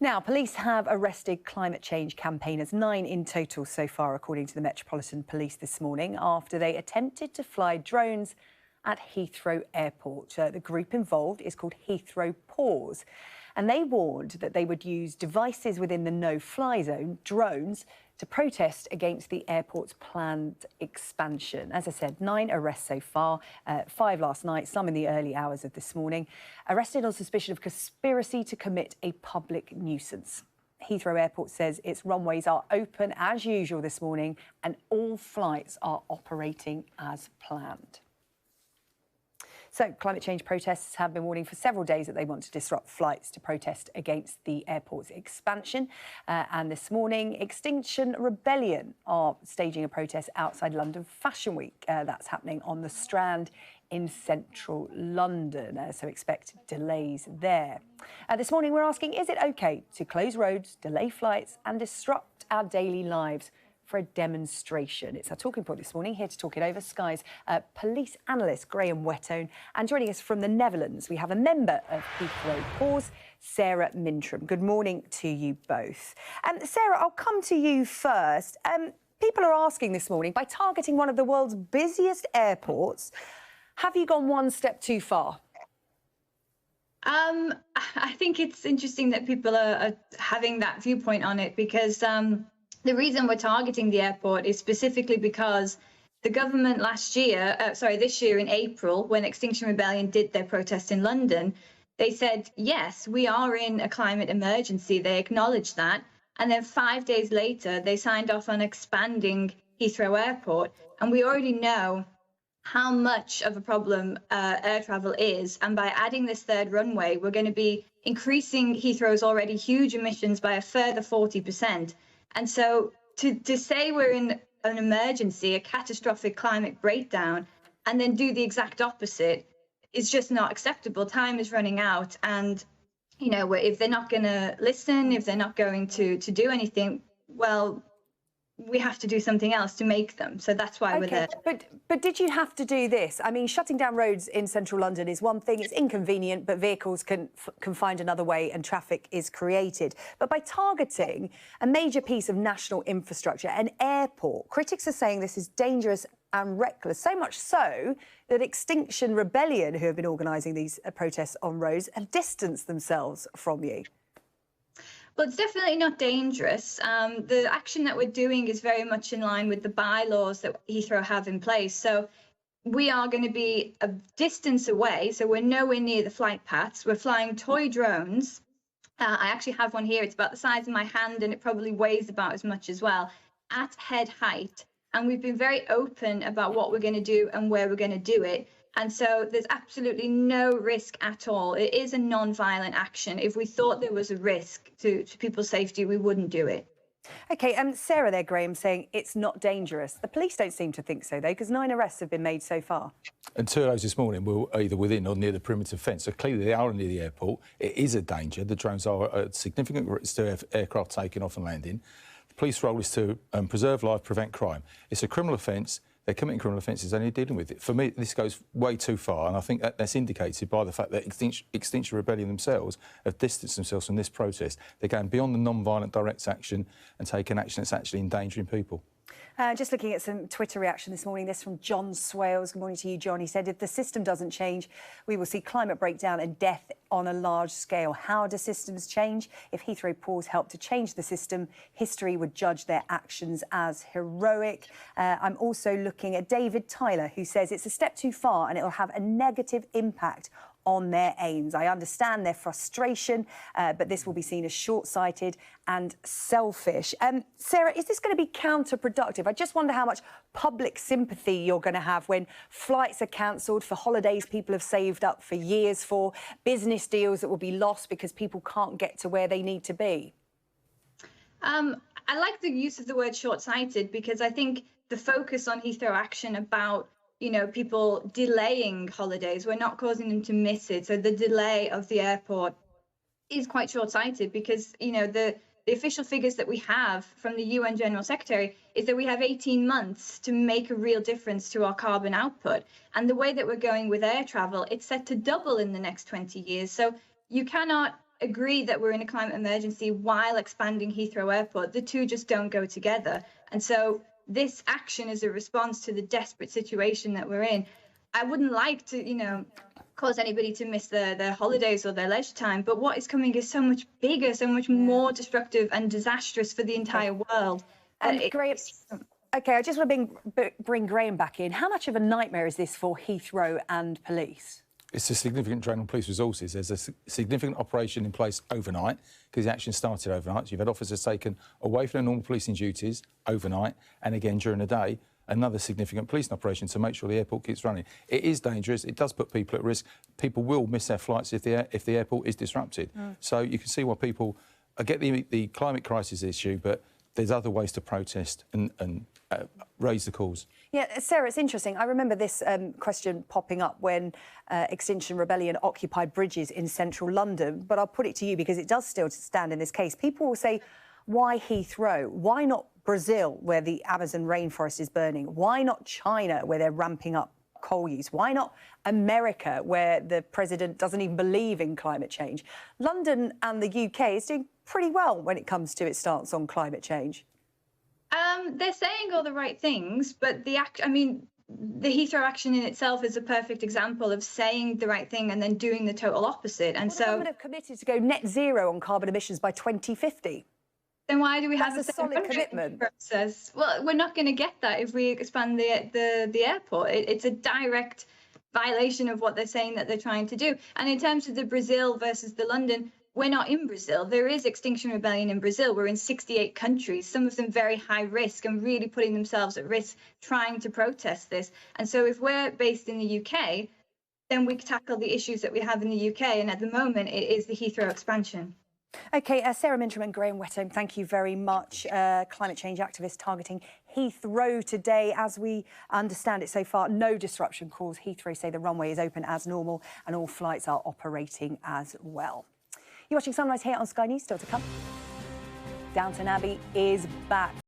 Now, police have arrested climate change campaigners, 9 in total so far, according to the Metropolitan Police this morning, after they attempted to fly drones at Heathrow Airport. The group involved is called LHRPause, and they warned that they would use devices within the no-fly zone, drones, to protest against the airport's planned expansion. As I said, 9 arrests so far, 5 last night, some in the early hours of this morning, arrested on suspicion of conspiracy to commit a public nuisance. Heathrow Airport says its runways are open as usual this morning and all flights are operating as planned. So, climate change protests have been warning for several days that they want to disrupt flights to protest against the airport's expansion. And this morning, Extinction Rebellion are staging a protest outside London Fashion Week. That's happening on the Strand in central London, so expect delays there. This morning, we're asking, is it OK to close roads, delay flights and disrupt our daily lives for a demonstration? It's our talking point this morning. Here to talk it over, Sky's police analyst, Graham Whettone. And joining us from the Netherlands, we have a member of LHRPause, Sarah Mintram. Good morning to you both. Sarah, I'll come to you first. People are asking this morning, by targeting one of the world's busiest airports, have you gone one step too far? I think it's interesting that people are having that viewpoint on it, because the reason we're targeting the airport is specifically because the government this year in April, when Extinction Rebellion did their protest in London, they said, yes, we are in a climate emergency. They acknowledged that. And then 5 days later, they signed off on expanding Heathrow Airport. And we already know how much of a problem air travel is. And by adding this third runway, we're going to be increasing Heathrow's already huge emissions by a further 40%. And so to say we're in an emergency, a catastrophic climate breakdown, and then do the exact opposite is just not acceptable. Time is running out. And, you know, if they're not going to listen, if they're not going to do anything, well, we have to do something else to make them. So that's why we're there. But did you have to do this? I mean, shutting down roads in central London is one thing. It's inconvenient, but vehicles can find another way and traffic is created. But by targeting a major piece of national infrastructure, an airport, critics are saying this is dangerous and reckless, so much so that Extinction Rebellion, who have been organising these protests on roads, have distanced themselves from you. Well, it's definitely not dangerous. The action that we're doing is very much in line with the bylaws that Heathrow have in place. So we are going to be a distance away. So we're nowhere near the flight paths. We're flying toy drones. I actually have one here. It's about the size of my hand and it probably weighs about as much as well, at head height. And we've been very open about what we're going to do and where we're going to do it. And so there's absolutely no risk at all. It is a non-violent action. If we thought there was a risk to people's safety, we wouldn't do it. OK, Sarah there, Graham, saying it's not dangerous. The police don't seem to think so, though, because 9 arrests have been made so far. And 2 of those this morning were either within or near the perimeter fence. So clearly they are near the airport. It is a danger. The drones are a significant risk to aircraft taking off and landing. The police role is to preserve life, prevent crime. It's a criminal offence. They're committing criminal offences and they're dealing with it. For me, this goes way too far, and I think that's indicated by the fact that Extinction Rebellion themselves have distanced themselves from this protest. They're going beyond the non-violent direct action and taking action that's actually endangering people. Just looking at some Twitter reaction this morning, this from John Swales. Good morning to you, John. He said, if the system doesn't change, we will see climate breakdown and death on a large scale. How do systems change? If LHRPause helped to change the system, history would judge their actions as heroic. I'm also looking at David Tyler, who says it's a step too far and it will have a negative impact on their aims. I understand their frustration, but this will be seen as short-sighted and selfish. Sarah, is this going to be counterproductive? I just wonder how much public sympathy you're going to have when flights are cancelled for holidays people have saved up for years for, business deals that will be lost because people can't get to where they need to be. I like the use of the word short-sighted, because I think the focus on Heathrow action about people delaying holidays, we're not causing them to miss it. So the delay of the airport is quite short-sighted, because, the official figures that we have from the UN General Secretary is that we have 18 months to make a real difference to our carbon output. And the way that we're going with air travel, it's set to double in the next 20 years. So you cannot agree that we're in a climate emergency while expanding Heathrow Airport. The two just don't go together. And so this action is a response to the desperate situation that we're in. I wouldn't like to, cause anybody to miss their holidays or their leisure time, but what is coming is so much bigger, so much more destructive and disastrous for the entire world. And Graham, okay, I just want to bring Graham back in. How much of a nightmare is this for Heathrow and police? It's a significant drain on police resources. There's a significant operation in place overnight because the action started overnight. So you've had officers taken away from their normal policing duties overnight, and again during the day, another significant policing operation to make sure the airport keeps running. It is dangerous. It does put people at risk. People will miss their flights if the airport is disrupted. So you can see why people get the climate crisis issue, but there's other ways to protest and raise the cause. Yeah, Sarah, it's interesting. I remember this question popping up when Extinction Rebellion occupied bridges in central London, but I'll put it to you because it does still stand in this case. People will say, why Heathrow? Why not Brazil, where the Amazon rainforest is burning? Why not China, where they're ramping up coal use? Why not America, where the president doesn't even believe in climate change? London and the UK is doing pretty well when it comes to its stance on climate change. They're saying all the right things, but the Heathrow action in itself is a perfect example of saying the right thing and then doing the total opposite. And so the government have committed to go net zero on carbon emissions by 2050. Then why do we have a solid commitment process? Well, we're not going to get that if we expand the airport. It's a direct violation of what they're saying that they're trying to do. And in terms of the Brazil versus the London, we're not in Brazil. There is Extinction Rebellion in Brazil. We're in 68 countries, some of them very high risk and really putting themselves at risk trying to protest this. And so if we're based in the UK, then we tackle the issues that we have in the UK. And at the moment, it is the Heathrow expansion. OK, Sarah Mintram and Graham Wetton, thank you very much. Climate change activists targeting Heathrow today. As we understand it so far, no disruption caused. Heathrow say the runway is open as normal and all flights are operating as well. You're watching Sunrise here on Sky News. Still to come. Downton Abbey is back.